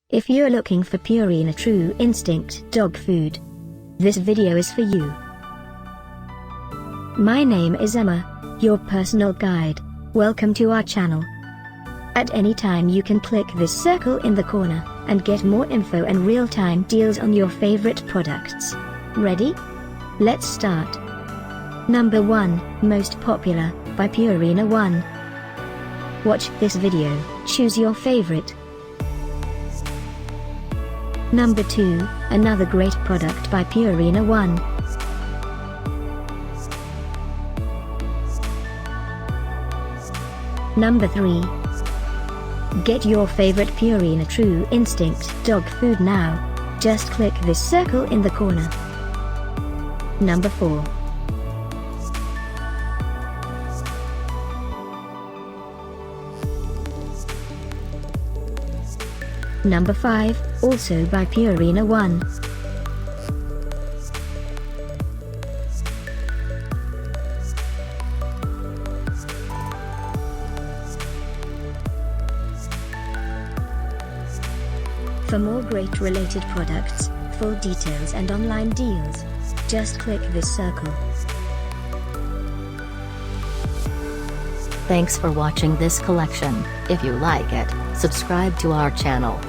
If you're looking for Purina True Instinct dog food, this video is for you. My name is Emma, your personal guide. Welcome to our channel. At any time you can click this circle in the corner, and get more info and real-time deals on your favorite products. Ready? Let's start. Number 1, Most Popular, by Purina 1. Watch this video, choose your favorite. Number 2, another great product by Purina 1. Number 3. Get your favorite Purina True Instinct dog food now. Just click this circle in the corner. Number 4. Number 5, also by Purina 1. For more great related products, full details and online deals, just click this circle. Thanks for watching this collection. If you like it, subscribe to our channel.